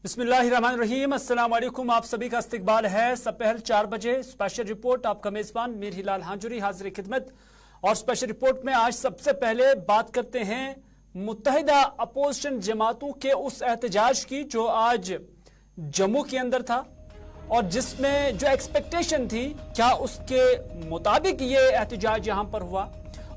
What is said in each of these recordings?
बिस्मिल्लाहिर्रहमानिर्रहीम, अस्सलाम वालेकुम। आप सभी का इस्तकबाल है। सपहर 4 बजे स्पेशल रिपोर्ट, आपका मेजबान मीर हिलाल हांजुरी हाजिर खिदमत। और स्पेशल रिपोर्ट में आज सबसे पहले बात करते हैं मुत्तहिदा अपोजिशन जमातों के उस एहतजाज की जो आज जम्मू के अंदर था और जिसमें जो एक्सपेक्टेशन थी क्या उसके मुताबिक ये एहतजाज यहाँ पर हुआ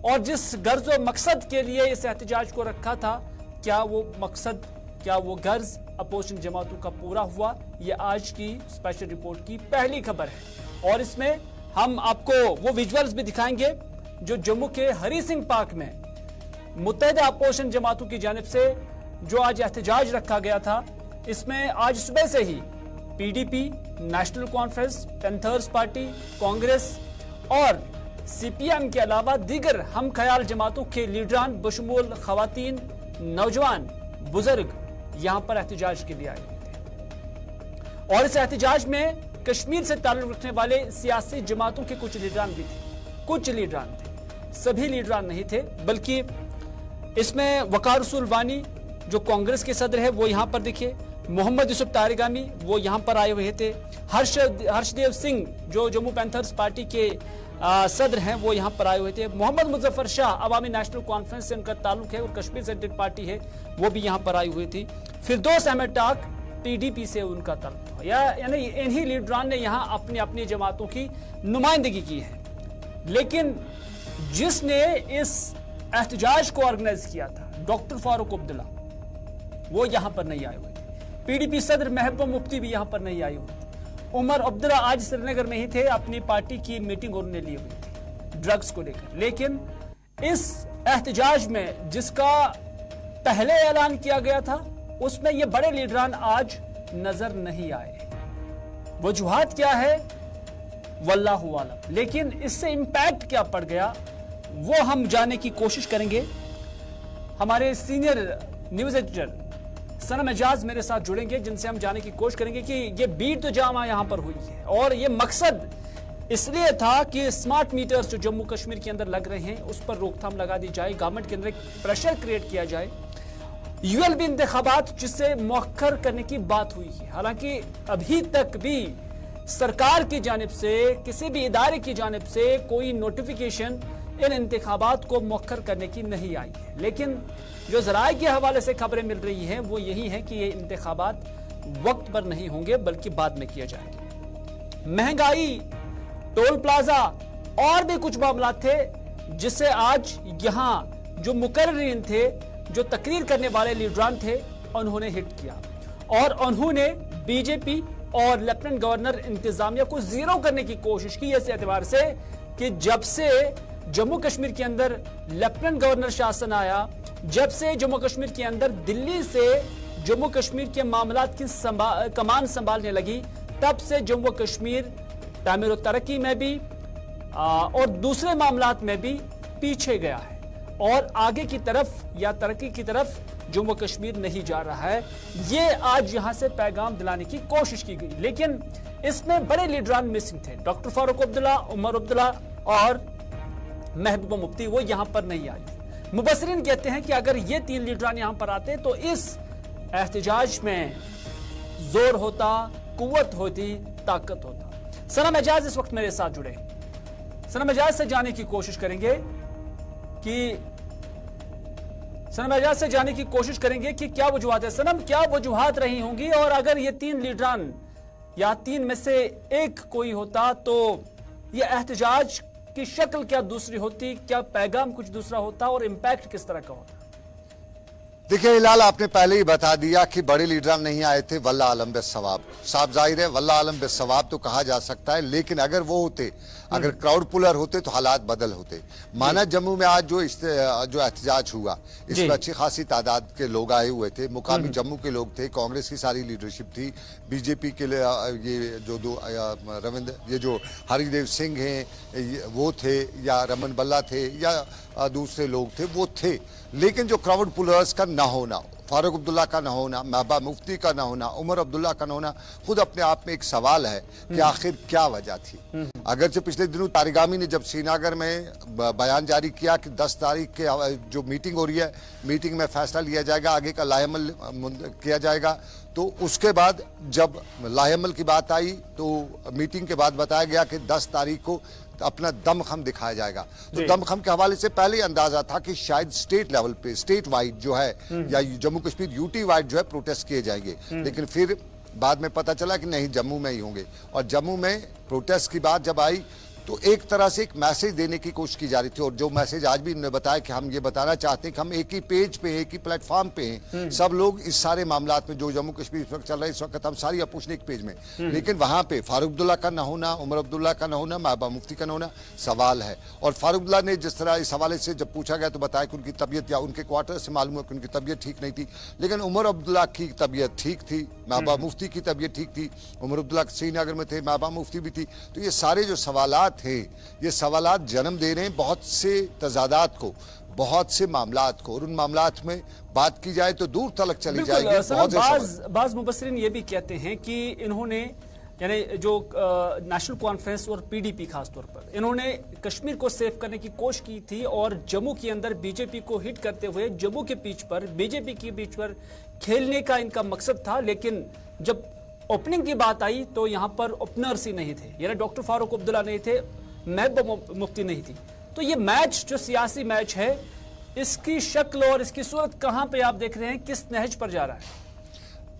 और जिस गर्ज व मकसद के लिए इस एहतजाज को रखा था क्या वो मकसद, क्या वो गर्ज अपोजिशन जमातों का पूरा हुआ। ये आज की स्पेशल रिपोर्ट की पहली खबर है और इसमें हम आपको वो विजुअल्स भी दिखाएंगे जो जम्मू के हरी सिंह पार्क में मुत्तहिदा अपोजिशन जमातों की जानिब से जो आज एहतजाज रखा गया था। इसमें आज सुबह से ही पीडीपी, नेशनल कॉन्फ्रेंस, पैंथर्स पार्टी, कांग्रेस और सीपीएम के अलावा दीगर हम ख्याल जमातों के लीडरान बशमूल खवातीन, नौजवान, बुजुर्ग यहां पर एहतजाज के लिए आए हुए थे। और इस एहतजाज में कश्मीर से ताल्लुक रखने वाले सियासी जमातों के कुछ लीडरान भी थे। कुछ लीडरान थे, सभी लीडरान नहीं थे, बल्कि इसमें वकार रसूल वानी जो कांग्रेस के सदर है वो यहां पर दिखे, मोहम्मद यूसुफ तारिगामी वो यहां पर आए हुए थे, हर्षदेव सिंह जो जम्मू पैंथर्स पार्टी के सदर हैं वो यहां पर आए हुए थे, मोहम्मद मुजफ्फर शाह अवामी नेशनल कॉन्फ्रेंस से उनका ताल्लुक है और कश्मीर सेंट्रल पार्टी है वो भी यहां पर आई हुई थी। फिरदौस अहमद टाक पीडीपी से उनका ताल्लुक था। यानी इन्हीं लीडरान ने यहां अपनी अपनी जमातों की नुमाइंदगी की है। लेकिन जिसने इस एहतजाज को ऑर्गेनाइज किया था डॉक्टर फारूक अब्दुल्ला वो यहां पर नहीं आए हुए थे। पीडीपी सदर महबूबा मुफ्ती भी यहां पर नहीं आए हुए थे। उमर अब्दुल्ला आज श्रीनगर में ही थे, अपनी पार्टी की मीटिंग उन्होंने ली हुई थी ड्रग्स को लेकर। लेकिन इस एहतजाज में जिसका पहले ऐलान किया गया था उसमें ये बड़े लीडरान आज नजर नहीं आए। वजूहात क्या है वल्लाहु आलम, लेकिन इससे इंपैक्ट क्या पड़ गया वो हम जानने की कोशिश करेंगे। हमारे सीनियर न्यूज एडिटर सनम एजाज मेरे साथ जुड़ेंगे जिनसे हम जानने की कोशिश करेंगे कि ये बीट तो जामा यहां पर हुई है और ये मकसद इसलिए था कि स्मार्ट मीटर्स जो जम्मू कश्मीर के अंदर लग रहे हैं उस पर रोकथाम लगा दी जाए, गवर्नमेंट के अंदर एक प्रेशर क्रिएट किया जाए। यूएलबी इंतखाबात जिसे मौखर करने की बात हुई है, हालांकि अभी तक भी सरकार की जानिब से किसी भी इदारे की जानिब से कोई नोटिफिकेशन इन इंतखाबात को मौखर करने की नहीं आई है। लेकिन जो जराए के हवाले से खबरें मिल रही हैं वो यही है कि ये इंतखाबात वक्त पर नहीं होंगे बल्कि बाद में किए जाएंगे। महंगाई, टोल प्लाजा और भी कुछ मामला थे जिससे आज यहां जो मुकर्रिरीन थे, जो तकरीर करने वाले लीडरान थे, उन्होंने हिट किया और उन्होंने बीजेपी और लेफ्टिनेंट गवर्नर इंतजामिया को जीरो करने की कोशिश की इस एतबार से कि जब से जम्मू कश्मीर के अंदर लेफ्टिनेंट गवर्नर शासन आया, जब से जम्मू कश्मीर के अंदर दिल्ली से जम्मू कश्मीर के मामलात की कमान संभालने लगी, तब से जम्मू कश्मीर तामीर और तरक्की में भी और दूसरे मामलात में भी पीछे गया है और आगे की तरफ या तरक्की की तरफ जम्मू कश्मीर नहीं जा रहा है। ये आज यहां से पैगाम दिलाने की कोशिश की गई, लेकिन इसमें बड़े लीडरान मिसिंग थे। डॉक्टर फारूक अब्दुल्ला, उमर अब्दुल्ला और महबूबा मुफ्ती वो यहां पर नहीं आई। मुबसरीन कहते हैं कि अगर ये तीन लीडरान यहां पर आते तो इस एहतजाज में जोर होता, कुव्वत होती, ताकत होता। सनम एजाज इस वक्त मेरे साथ जुड़े। सनम एजाज से जानने की कोशिश करेंगे कि क्या वजूहात है। सनम, क्या वजूहात रही होंगी और अगर ये तीन लीडरान या तीन में से एक कोई होता तो ये एहतजाज की शक्ल क्या दूसरी होती, क्या पैगाम कुछ दूसरा होता और इंपैक्ट किस तरह का होता? देखिए हिलाल, आपने पहले ही बता दिया कि बड़े लीडरान नहीं आए थे। वल्ला आलम बे सवाब, साफ जाहिर है वल्ला आलम बे सवाब तो कहा जा सकता है, लेकिन अगर वो होते, अगर क्राउड पुलर होते तो हालात बदल होते। माना जम्मू में आज जो एहतजाज हुआ इसमें अच्छी खासी तादाद के लोग आए हुए थे, मुकामी जम्मू के लोग थे, कांग्रेस की सारी लीडरशिप थी, बीजेपी के लिए ये जो दो रविंद्र, ये जो हरिदेव सिंह हैं वो थे, या रमन बल्ला थे, या दूसरे लोग थे वो थे, लेकिन जो क्राउड पुलर्स का ना होना, फारूक अब्दुल्ला का ना होना, महबूबा मुफ्ती का ना होना, उमर अब्दुल्ला का ना होना, खुद अपने आप में एक सवाल है कि आखिर क्या वजह थी। अगरचे पिछले दिनों तारिगामी ने जब श्रीनगर में बयान जारी किया कि 10 तारीख के जो मीटिंग हो रही है, मीटिंग में फैसला लिया जाएगा, आगे का लाहेमल किया जाएगा, तो उसके बाद जब लाहेमल की बात आई तो मीटिंग के बाद बताया गया कि 10 तारीख को अपना दमखम दिखाया जाएगा। तो दमखम के हवाले से पहले ही अंदाजा था कि शायद स्टेट लेवल पे, स्टेट वाइड जो है या जम्मू कश्मीर यूटी वाइड जो है प्रोटेस्ट किए जाएंगे, लेकिन फिर बाद में पता चला कि नहीं, जम्मू में ही होंगे। और जम्मू में प्रोटेस्ट की बात जब आई तो एक तरह से एक मैसेज देने की कोशिश की जा रही थी, और जो मैसेज आज भी इन्होंने बताया कि हम ये बताना चाहते हैं कि हम एक ही पेज पे, एक ही प्लेटफॉर्म पे हैं, सब लोग इस सारे मामलात में जो जम्मू कश्मीर इस वक्त चल रहा है, इस वक्त हम सारी अपोजिशन एक पेज में। लेकिन वहां पे फारूक अब्दुल्ला का ना होना, उमर अब्दुल्ला का ना होना, महबूबा मुफ्ती का ना होना सवाल है। और फारूक अब्दुल्ला ने जिस तरह इस हवाले से जब पूछा गया तो बताया कि उनकी तबीयत, या उनके क्वार्टर से मालूम है कि उनकी तबीयत ठीक नहीं थी, लेकिन उमर अब्दुल्ला की तबीयत ठीक थी, महबूबा मुफ्ती की तबीयत ठीक थी, उमर अब्दुल्ला श्रीनगर में थे, महबूबा मुफ्ती भी थी। तो ये सारे जो सवालात हैं, ये सवालात जन्म दे रहे हैं बहुत से तजादात को, बहुत से मामलात को, और उन मामलात में बात की जाए तो दूर तलक चली जाएगी। बाज मुबस्सिरीन ये भी कहते हैं कि इन्होंने, यानी जो नेशनल कॉन्फ्रेंस और पीडीपी खास तौर पर, इन्होंने कश्मीर को सेव करने की कोशिश की थी और जम्मू के अंदर बीजेपी को हिट करते हुए जम्मू के पिच पर, बीजेपी की पिच पर खेलने का इनका मकसद था। लेकिन जब ओपनिंग की बात आई तो यहाँ पर ओपनर्स ही नहीं थे, यानी डॉक्टर फारूक अब्दुल्ला नहीं थे, महबूबा मुफ्ती नहीं थी। तो ये मैच जो सियासी मैच है, इसकी शक्ल और इसकी सूरत कहां पे आप देख रहे हैं, किस नहज पर जा रहा है?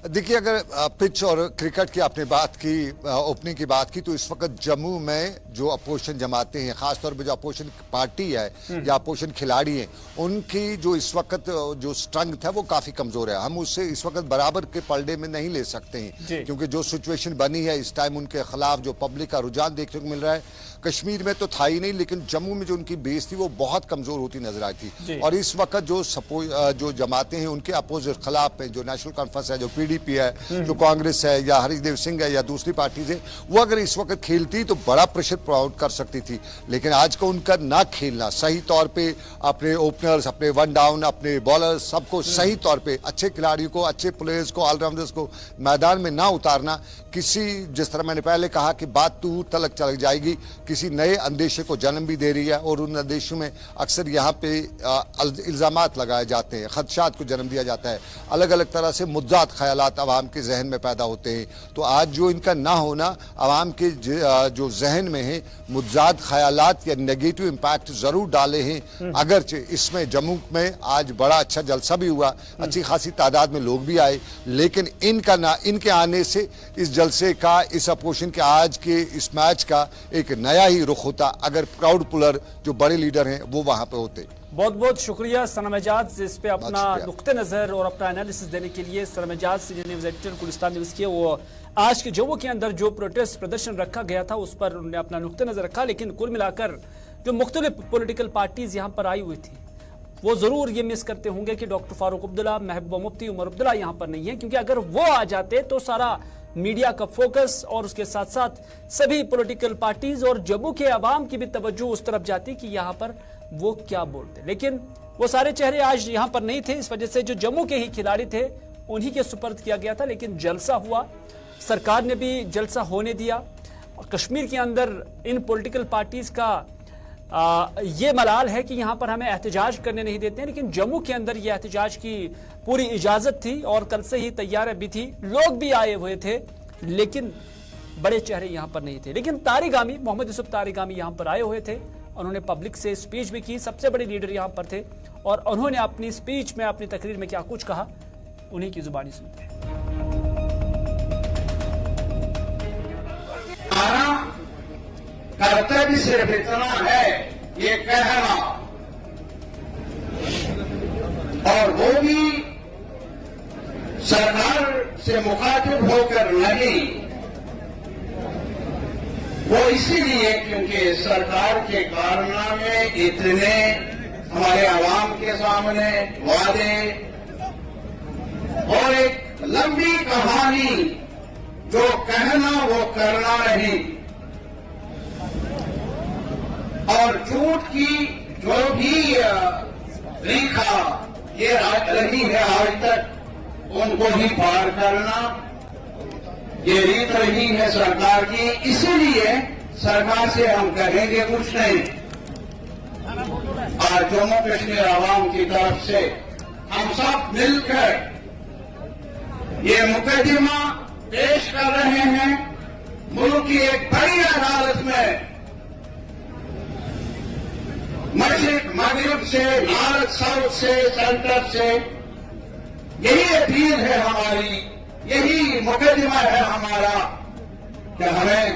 देखिए, अगर पिच और क्रिकेट की आपने बात की, ओपनिंग की बात की, तो इस वक्त जम्मू में जो अपोजिशन जमाते हैं, खासतौर पर जो अपोजिशन पार्टी है या अपोजिशन खिलाड़ी हैं, उनकी जो इस वक्त जो स्ट्रेंथ है वो काफी कमजोर है। हम उससे इस वक्त बराबर के पलड़े में नहीं ले सकते हैं, क्योंकि जो सिचुएशन बनी है इस टाइम, उनके खिलाफ जो पब्लिक का रुझान देखने को मिल रहा है, कश्मीर में तो था ही नहीं, लेकिन जम्मू में जो उनकी बेस थी वो बहुत कमजोर होती नजर आई थी। और इस वक्त जो जमाते हैं उनके अपोजिट खिलाफ जो नेशनल कॉन्फ्रेंस है, जो पीडीपी है, जो कांग्रेस है, या हरीश सिंह है, या दूसरी पार्टी है, वो अगर इस वक्त खेलती तो बड़ा प्रेशर प्रोवाइड कर सकती थी। लेकिन आज को उनका ना खेलना, सही तौर पे अपने ओपनर्स, अपने वन डाउन, अपने बॉलर्स, सबको सही तौर पे, अच्छे खिलाड़ियों को, अच्छे प्लेयर्स को, ऑलराउंडर्स को मैदान में ना उतारना, किसी, जिस तरह मैंने पहले कहा कि बात दूर तलक चल जाएगी, किसी नए अंदेशे को जन्म भी दे रही है। और उन अंदेशों में अक्सर यहाँ पे इल्जामात लगाए जाते हैं, खदशात को जन्म दिया जाता है, अलग अलग तरह से मुद्दात ख्यालात अवाम के जहन में पैदा होते हैं। तो आज जो इनका ना होना अवाम के जो जहन में है, मुद्दात ख्यालात या नेगेटिव इम्पैक्ट जरूर डाले हैं। अगरचे इसमें जम्मू में आज बड़ा अच्छा जलसा भी हुआ, अच्छी खासी तादाद में लोग भी आए, लेकिन इनका ना, इनके आने से इस जलसे का, इस अपोजिशन के आज के इस मैच का एक नया ही रुख होता, अगर क्राउड पुलर जो बड़े लीडर हैं वो वहां पे होते। बहुत बहुत शुक्रिया सनम एजाज, इस पे अपना नुक्ते नजर और अपना एनालिसिस देने के लिए। Sanam Ejaz senior news editor Gulistan News के, वो आज के जम्मू के अंदर जो प्रोटेस्ट प्रदर्शन रखा गया था उस पर उन्होंने अपना नुक्ते नजर रखा। लेकिन कुल मिलाकर जो मुख्तलिफ पॉलिटिकल पार्टीज यहाँ पर आई हुई थी, वो जरूर ये मिस करते होंगे कि डॉक्टर फारूक अब्दुल्ला, महबूबा मुफ्ती, उमर अब्दुल्ला यहाँ पर नहीं है, क्योंकि अगर वो आ जाते तो सारा मीडिया का फोकस और उसके साथ साथ सभी पॉलिटिकल पार्टीज और जम्मू के अवाम की भी तवज्जो उस तरफ जाती कि यहाँ पर वो क्या बोलते। लेकिन वो सारे चेहरे आज यहाँ पर नहीं थे, इस वजह से जो जम्मू के ही खिलाड़ी थे उन्हीं के सुपर्द किया गया था। लेकिन जलसा हुआ, सरकार ने भी जलसा होने दिया। और कश्मीर के अंदर इन पॉलिटिकल पार्टीज का ये मलाल है कि यहाँ पर हमें एहतजाज करने नहीं देते हैं, लेकिन जम्मू के अंदर ये एहतजाज की पूरी इजाजत थी और कल से ही तैयारी भी थी, लोग भी आए हुए थे, लेकिन बड़े चेहरे यहाँ पर नहीं थे। लेकिन तारिगामी, मोहम्मद यूसुफ तारिगामी यहाँ पर आए हुए थे, उन्होंने पब्लिक से स्पीच भी की, सबसे बड़े लीडर यहाँ पर थे, और उन्होंने अपनी स्पीच में, अपनी तकरीर में क्या कुछ कहा, उन्हीं की जुबानी सुनते हैं। कर्तव्य सिर्फ इतना है ये कहना, और वो भी सरकार से मुखातिब होकर नहीं, वो इसीलिए क्योंकि सरकार के कारनामे इतने हमारे आवाम के सामने वादे और एक लंबी कहानी, जो कहना वो करना नहीं, और झूठ की जो भी रेखा ये रही है आज तक उनको भी पार करना ये रीत रही है सरकार की। इसीलिए सरकार से हम कहेंगे कुछ नहीं, और जम्मू कश्मीर आवाम की तरफ से हम सब मिलकर ये मुकदमा पेश कर रहे हैं मुल्क की एक बड़ी अदालत में। मशरिक मगरिब से, नॉर्थ साउथ से, सेंटर से यही अपील है हमारी, यही मुकदमा है हमारा कि हमें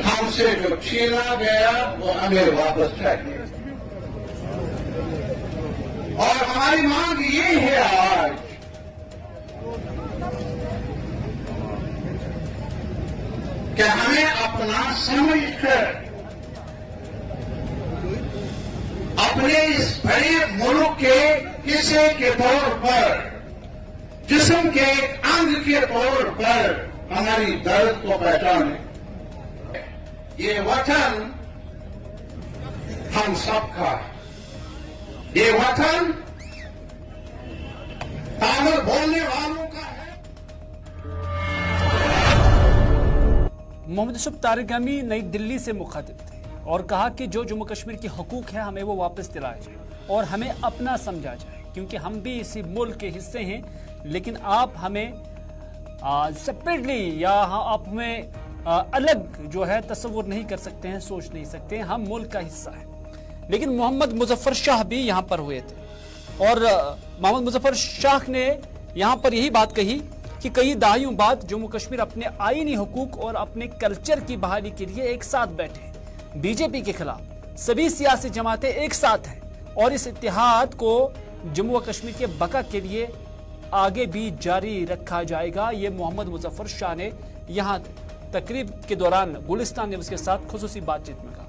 हमसे जो छीना गया वो हमें वापस चाहिए। और हमारी मांग ये है आज कि हमें अपना समझकर अपने इस बड़े मुल्क के हिस्से के तौर पर, जिस्म के अंग के तौर पर हमारी दर्द को पहचाने। ये वतन हम सबका है, ये वतन तामिल बोलने वालों का है। मोहम्मद यूसुफ तारिगामी नई दिल्ली से मुखातिब थे और कहा कि जो जम्मू कश्मीर की हकूक है हमें वो वापस दिलाया जाए और हमें अपना समझा जाए, क्योंकि हम भी इसी मुल्क के हिस्से हैं। लेकिन आप हमें सेपरेटली या आप हमें अलग जो है तस्वुर नहीं कर सकते हैं, सोच नहीं सकते हैं, हम मुल्क का हिस्सा है। लेकिन मोहम्मद मुजफ्फर शाह भी यहाँ पर हुए थे और मोहम्मद मुजफ्फर शाह ने यहाँ पर यही बात कही कि कई दहाइयों बाद जम्मू कश्मीर अपने आईनी हुकूक और अपने कल्चर की बहाली के लिए एक साथ बैठे। बीजेपी के खिलाफ सभी सियासी जमातें एक साथ हैं और इस इत्तेहाद को जम्मू व कश्मीर के बका के लिए आगे भी जारी रखा जाएगा। ये मोहम्मद मुजफ्फर शाह ने यहाँ तकरीब के दौरान गुलिस्तान न्यूज़ के साथ खुसूसी बातचीत में कहा।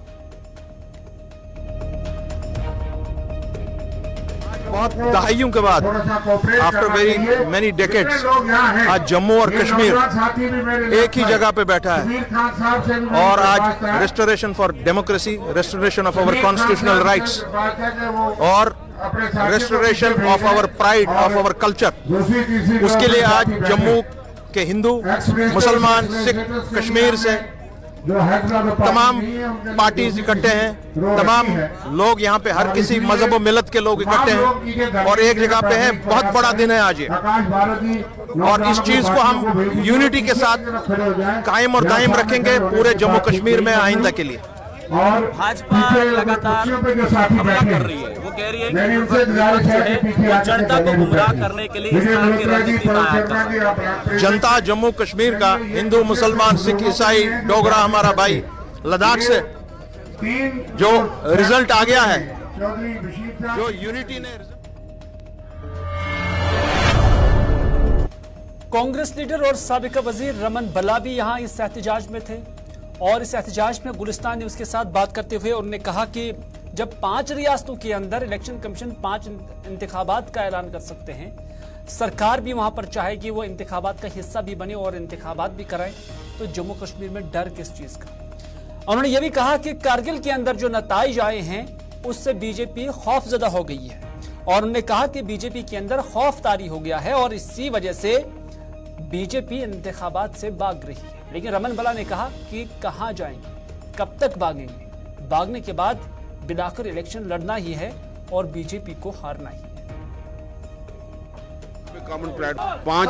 बहुत दहाइयों के बाद आफ्टर वेरी मेनी डेकेड्स आज जम्मू और कश्मीर एक ही जगह पे बैठा है और आज restoration for democracy, restoration of our constitutional rights और restoration of our pride of our culture, उसके लिए आज जम्मू के हिंदू, मुसलमान, सिख, कश्मीर से तमाम पार्टीज इकट्ठे हैं, तमाम लोग यहाँ पे हर किसी मजहब और मिलत के लोग इकट्ठे हैं और एक जगह पे हैं। बहुत बड़ा दिन है आज ये और इस चीज को हम यूनिटी के साथ कायम और दायम रखेंगे पूरे जम्मू कश्मीर में आइंदा के लिए। और भाजपा लगातार हमला कर रही है, वो कह रही है कि जनता को गुमराह करने के लिए इस तरह की रणनीति तैयार कर रही है। जनता जम्मू कश्मीर का हिंदू, मुसलमान, सिख, ईसाई, डोगरा हमारा भाई, लद्दाख से जो रिजल्ट आ गया है, जो यूनिटी ने। कांग्रेस लीडर और साबिका वजीर रमन बला भी यहाँ इस एहतजाज में थे और इस एहतजाज में गुलिस्तान न्यूज़ के साथ बात करते हुए उन्होंने कहा कि जब 5 रियासतों के अंदर इलेक्शन कमीशन 5 इंतखाबात का ऐलान कर सकते हैं, सरकार भी वहां पर चाहे कि वो इंतखाबात का हिस्सा भी बने और इंतखाबात भी कराए, तो जम्मू कश्मीर में डर किस चीज का। उन्होंने ये भी कहा कि कारगिल के अंदर जो नताइज आए हैं उससे बीजेपी खौफजदा हो गई है और उन्होंने कहा कि बीजेपी के अंदर खौफ तारी हो गया है और इसी वजह से बीजेपी इंतखाबात से भाग रही है। लेकिन रमन बला ने कहा कि कहां जाएंगे, कब तक भागेंगे, भागने के बाद बिलाकर इलेक्शन लड़ना ही है और बीजेपी को हारना ही है। कॉमन प्लेटफॉर्म 5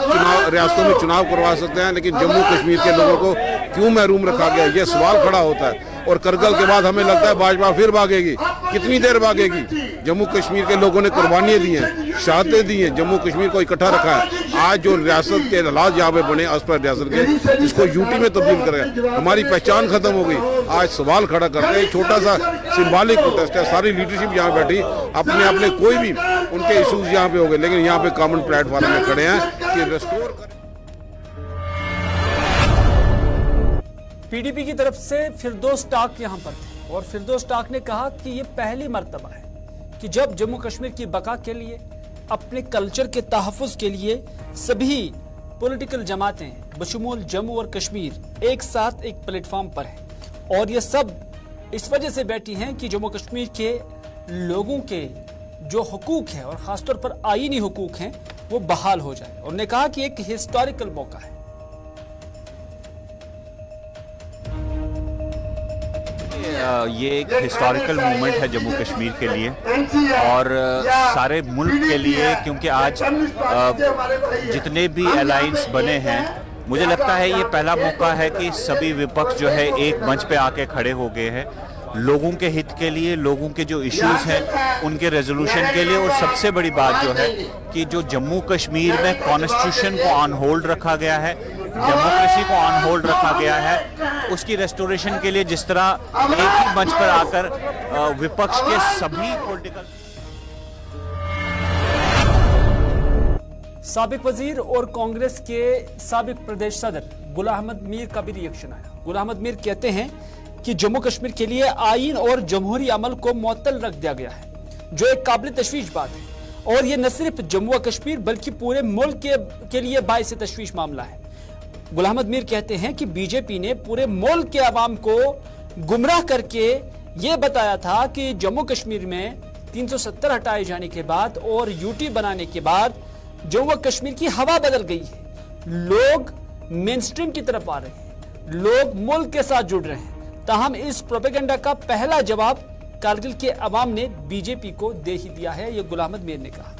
रियासतों में चुनाव करवा सकते हैं, लेकिन जम्मू कश्मीर के लोगों को क्यों महरूम रखा गया, ये सवाल खड़ा होता है। और करगिल के बाद हमें लगता है भाजपा फिर भागेगी, कितनी देर भागेगी। जम्मू कश्मीर के लोगों ने कुर्बानियां दी हैं, शहादतें दी हैं, जम्मू कश्मीर को इकट्ठा रखा है। आज जो रियासत के हालात यहाँ पे बने अस पर रियासत के, इसको यूटी में तब्दील कर गए, हमारी पहचान खत्म हो गई। आज सवाल खड़ा करते हैं, छोटा सा सिंबॉलिक प्रोटेस्ट है, सारी लीडरशिप यहाँ बैठी, अपने अपने कोई भी उनके इशूज यहाँ पे हो गए, लेकिन यहाँ पे कॉमन प्लेटफॉर्म में खड़े हैं कि रेस्टोर करें। पीडीपी की तरफ से फिरदौस टाक यहां पर थे और फिरदौस टाक ने कहा कि यह पहली मर्तबा है कि जब जम्मू कश्मीर की बका के लिए, अपने कल्चर के तहफ़्फ़ुज़ के लिए सभी पॉलिटिकल जमातें बशमूल जम्मू और कश्मीर एक साथ एक प्लेटफॉर्म पर है और ये सब इस वजह से बैठी हैं कि जम्मू कश्मीर के लोगों के जो हुकूक हैं और खासतौर पर आईनी हुकूक हैं वो बहाल हो जाए। उन्होंने कहा कि एक हिस्टोरिकल मौका है। ये एक हिस्टोरिकल मूवमेंट है जम्मू कश्मीर के लिए और सारे मुल्क के लिए, क्योंकि आज जितने भी अलायंस बने हैं, मुझे लगता है ये पहला मौका है कि सभी विपक्ष जो है एक मंच पे आके खड़े हो गए हैं लोगों के हित के लिए, लोगों के जो इश्यूज हैं उनके रेजोल्यूशन के लिए। और सबसे बड़ी बात जो है कि जो जम्मू कश्मीर में कॉन्स्टिट्यूशन को ऑन होल्ड रखा गया है, डेमोक्रेसी को ऑन होल्ड रखा गया है, उसकी रेस्टोरेशन के लिए जिस तरह एक ही मंच पर आकर विपक्ष के सभी पॉलिटिकल साबिक वजीर और कांग्रेस के साबिक प्रदेश सदर गुलाम अहमद मीर का भी रिएक्शन आया। गुलाम अहमद मीर कहते हैं कि जम्मू कश्मीर के लिए आईन और जमहूरी अमल को मुअत्तल रख दिया गया है, जो एक काबिल तशवीश बात है और ये न सिर्फ जम्मू कश्मीर बल्कि पूरे मुल्क के लिए बाइस तशवीश मामला है। गुलाम अहमद मीर कहते हैं कि बीजेपी ने पूरे मुल्क के अवाम को गुमराह करके ये बताया था कि जम्मू कश्मीर में 370 हटाए जाने के बाद और यूटी बनाने के बाद जम्मू कश्मीर की हवा बदल गई है। लोग मेन स्ट्रीम की तरफ आ रहे हैं, लोग मुल्क के साथ जुड़ रहे हैं। ताहम इस प्रोपेगेंडा का पहला जवाब कारगिल के अवाम ने बीजेपी को दे ही दिया है, ये गुलाम अहमद मीर ने कहा।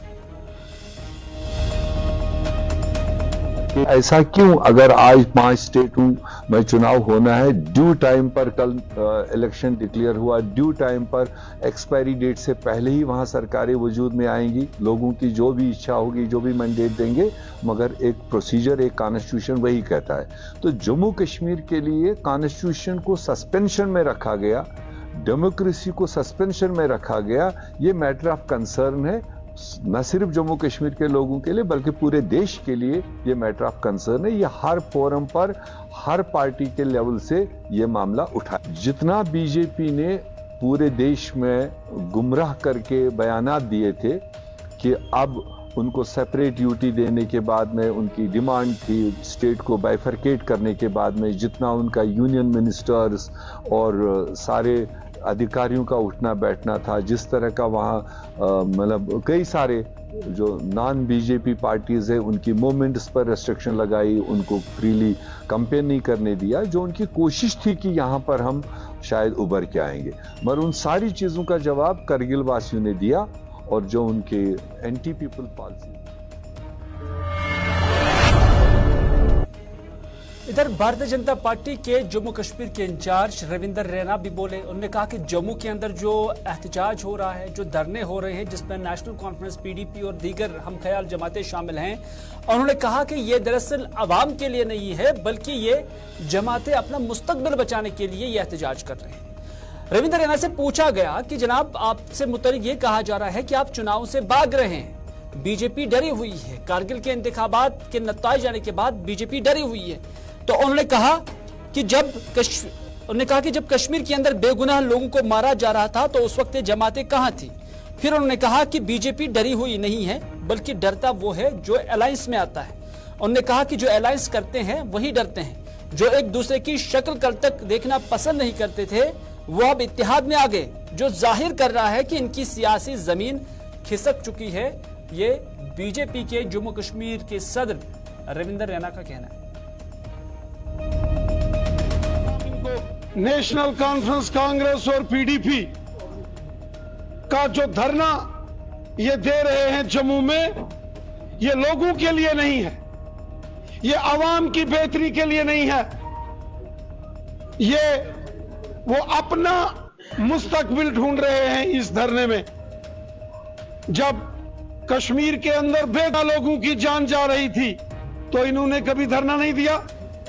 ऐसा क्यों, अगर आज 5 स्टेटों में चुनाव होना है, ड्यू टाइम पर कल इलेक्शन डिक्लेयर हुआ, ड्यू टाइम पर एक्सपायरी डेट से पहले ही वहां सरकारें वजूद में आएंगी, लोगों की जो भी इच्छा होगी, जो भी मैंडेट देंगे, मगर एक प्रोसीजर, एक कॉन्स्टिट्यूशन वही कहता है। तो जम्मू कश्मीर के लिए कॉन्स्टिट्यूशन को सस्पेंशन में रखा गया, डेमोक्रेसी को सस्पेंशन में रखा गया, ये मैटर ऑफ कंसर्न है, न सिर्फ जम्मू कश्मीर के लोगों के लिए बल्कि पूरे देश के लिए ये मैटर ऑफ कंसर्न है। ये हर फोरम पर, हर पार्टी के लेवल से ये मामला उठा। जितना बीजेपी ने पूरे देश में गुमराह करके बयानात दिए थे कि अब उनको सेपरेट ड्यूटी देने के बाद में उनकी डिमांड थी स्टेट को बाइफरकेट करने के बाद में, जितना उनका यूनियन मिनिस्टर्स और सारे अधिकारियों का उठना बैठना था, जिस तरह का वहाँ मतलब कई सारे जो नॉन बीजेपी पार्टीज है उनकी मूवमेंट्स पर रेस्ट्रिक्शन लगाई, उनको फ्रीली कैंपेन नहीं करने दिया, जो उनकी कोशिश थी कि यहाँ पर हम शायद उभर के आएंगे। मगर उन सारी चीज़ों का जवाब करगिल वासियों ने दिया और जो उनके एंटी पीपल पॉलिसी। इधर भारतीय जनता पार्टी के जम्मू कश्मीर के इंचार्ज रविंदर रैना भी बोले। उन्होंने कहा कि जम्मू के अंदर जो एहतजाज हो रहा है, जो धरने हो रहे हैं, जिसमें नेशनल कॉन्फ्रेंस, पीडीपी और दीगर हम ख्याल जमातें शामिल हैं, और उन्होंने कहा कि ये दरअसल अवाम के लिए नहीं है बल्कि ये जमातें अपना मुस्तकबिल बचाने के लिए ये एहतजाज कर रहे हैं। रविंदर रैना से पूछा गया कि जनाब आपसे मुतल्लिक ये कहा जा रहा है कि आप चुनाव से भाग रहे हैं, बीजेपी डरी हुई है, कारगिल के इंतखाबात के नतीजे आने के बाद बीजेपी डरी हुई है। तो उन्होंने कहा कि जब कश्मीर के अंदर बेगुनाह लोगों को मारा जा रहा था तो उस वक्त जमातें कहां थी। फिर उन्होंने कहा कि बीजेपी डरी हुई नहीं है बल्कि डरता वो है जो अलायंस में आता है। उन्होंने कहा कि जो अलायंस करते हैं वही डरते हैं, जो एक दूसरे की शक्ल कल तक देखना पसंद नहीं करते थे वो अब इत्तेहाद में आ गए, जो जाहिर कर रहा है कि इनकी सियासी जमीन खिसक चुकी है। ये बीजेपी के जम्मू कश्मीर के सदर रविंदर रैना का कहना है। नेशनल कॉन्फ्रेंस कांग्रेस और पीडीपी का जो धरना ये दे रहे हैं जम्मू में, ये लोगों के लिए नहीं है, ये आवाम की बेहतरी के लिए नहीं है, ये वो अपना मुस्तकबिल ढूंढ रहे हैं इस धरने में। जब कश्मीर के अंदर बेगुनाह लोगों की जान जा रही थी तो इन्होंने कभी धरना नहीं दिया,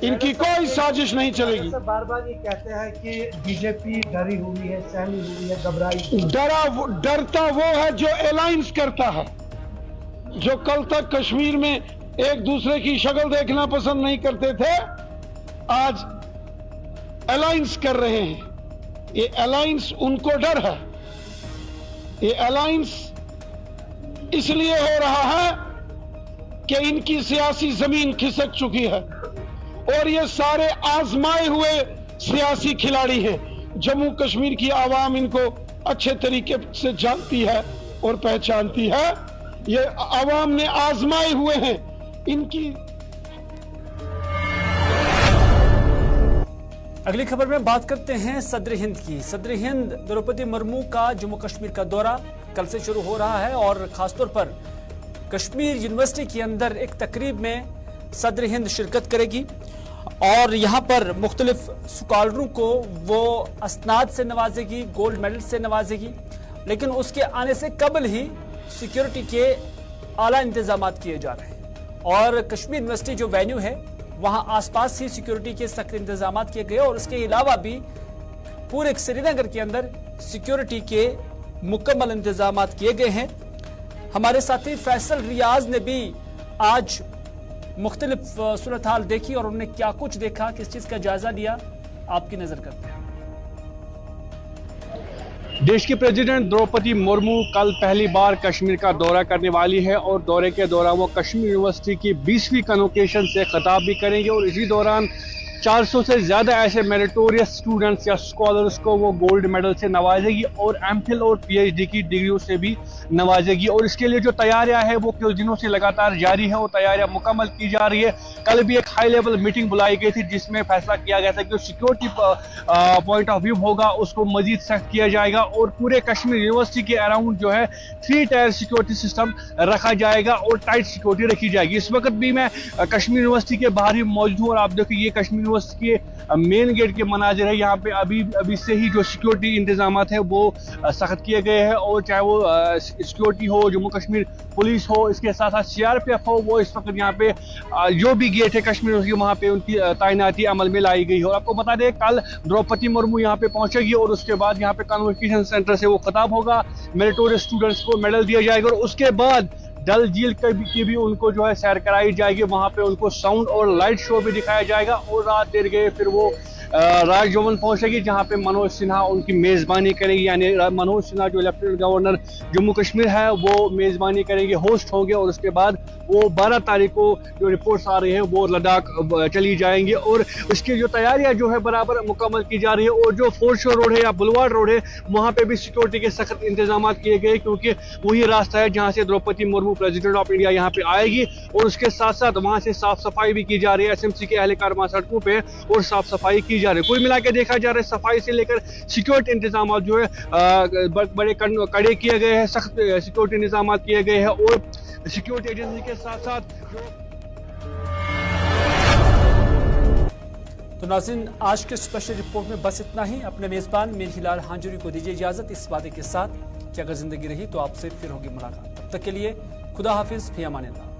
इनकी कोई साजिश नहीं चलेगी। बार बार ये कहते हैं कि बीजेपी डरी हुई है, सहमी हुई है, घबराई। डरता वो है जो अलायंस करता है, जो कल तक कश्मीर में एक दूसरे की शक्ल देखना पसंद नहीं करते थे, आज अलायंस कर रहे हैं। ये अलायंस उनको डर है, ये अलायंस इसलिए हो रहा है कि इनकी सियासी जमीन खिसक चुकी है और ये सारे आजमाए हुए सियासी खिलाड़ी हैं। जम्मू कश्मीर की आवाम इनको अच्छे तरीके से जानती है और पहचानती है। ये आवाम ने आजमाए हुए हैं इनकी। अगली खबर में बात करते हैं सदर हिंद की। सदर हिंद द्रौपदी मुर्मू का जम्मू कश्मीर का दौरा कल से शुरू हो रहा है और खासतौर पर कश्मीर यूनिवर्सिटी के अंदर एक तकरीब में सदर हिंद शिरकत करेगी और यहाँ पर मुख्तलिफ स्कॉलरों को वो असनाद से नवाजेगी, गोल्ड मेडल से नवाजेगी। लेकिन उसके आने से कबल ही सिक्योरिटी के आला इंतजाम किए जा रहे हैं और कश्मीर यूनिवर्सिटी जो वेन्यू है वहां आसपास ही सिक्योरिटी के सख्त इंतजाम किए गए और उसके अलावा भी पूरे श्रीनगर के अंदर सिक्योरिटी के मुकम्मल इंतजाम किए गए हैं। हमारे साथी फैसल रियाज ने भी आज मुख्तलिफ सूरत हाल देखी और उन्होंने क्या कुछ देखा, किस चीज का जायजा लिया, आपकी नजर करते हैं। देश की प्रेसिडेंट द्रौपदी मुर्मू कल पहली बार कश्मीर का दौरा करने वाली है और दौरे के दौरान वो कश्मीर यूनिवर्सिटी की 20वीं कन्वोकेशन से खिताब भी करेंगे और इसी दौरान 400 से ज्यादा ऐसे मेरिटोरियस स्टूडेंट्स या स्कॉलर्स को वो गोल्ड मेडल से नवाजेगी और एमफिल और पीएचडी की डिग्रियों से भी नवाजेगी। और इसके लिए जो तैयारियां हैं वो कुछ दिनों से लगातार जारी है और तैयारियां मुकम्मल की जा रही है। कल भी एक हाई लेवल मीटिंग बुलाई गई थी जिसमें फैसला किया गया था कि जो सिक्योरिटी पॉइंट ऑफ व्यू होगा उसको मजीद सख्त किया जाएगा और पूरे कश्मीर यूनिवर्सिटी के अराउंड जो है 3 टायर सिक्योरिटी सिस्टम रखा जाएगा और टाइट सिक्योरिटी रखी जाएगी। इस वक्त भी मैं कश्मीर यूनिवर्सिटी के बाहर ही मौजूद हूँ और आप देखिए ये कश्मीर के मेन गेट के मनाजिर है। यहाँ पे अभी से ही जो सिक्योरिटी इंतजाम है वो सख्त किए गए हैं और चाहे वो सिक्योरिटी हो, जम्मू कश्मीर पुलिस हो, इसके साथ साथ सीआरपीएफ हो, वो इस वक्त यहाँ पे जो भी गेट है कश्मीर की वहाँ पे उनकी तैनाती अमल में लाई गई है। और आपको बता दें कल द्रौपदी मुर्मू यहाँ पे पहुंचेगी और उसके बाद यहाँ पे कन्वोकेशन सेंटर से वो खिताब होगा, मेरिटोरियस स्टूडेंट्स को मेडल दिया जाएगा और उसके बाद डल झील की भी उनको जो है सैर कराई जाएगी। वहां पे उनको साउंड और लाइट शो भी दिखाया जाएगा और रात देर गए फिर वो राजभवन पहुंचेगी जहां पे मनोज सिन्हा उनकी मेजबानी करेंगे। यानी मनोज सिन्हा जो लेफ्टिनेंट गवर्नर जम्मू कश्मीर है वो मेजबानी करेंगे, होस्ट होंगे और उसके बाद वो 12 तारीख को जो रिपोर्ट्स आ रही है वो लद्दाख चली जाएंगी और उसकी जो तैयारियां जो है बराबर मुकम्मल की जा रही है। और जो फोर्ट शोर रोड है या बुलवार रोड है वहां पे भी सिक्योरिटी के सख्त इंतजाम किए गए क्योंकि वही रास्ता है जहां से Draupadi Murmu president of India यहाँ पे आएगी और उसके साथ साथ वहां से साफ सफाई भी की जा रही है। एसएमसी के एहलकार वहां सड़कों पे और साफ सफाई की जा रही है। कुल मिला के देखा जा रहा है सफाई से लेकर सिक्योरिटी इंतजाम जो है बड़े कड़े किए गए हैं, सख्त सिक्योरिटी इंतजाम किए गए हैं और सिक्योरिटी एजेंसी के साथ साथ जो तो नाज़रीन आज के स्पेशल रिपोर्ट में बस इतना ही। अपने मेजबान मीर हिलाल हांजुरी को दीजिए इजाजत इस वादे के साथ कि अगर जिंदगी रही तो आपसे फिर होगी मुलाकात। तब तक के लिए खुदा हाफिज, फी अमान अल्लाह।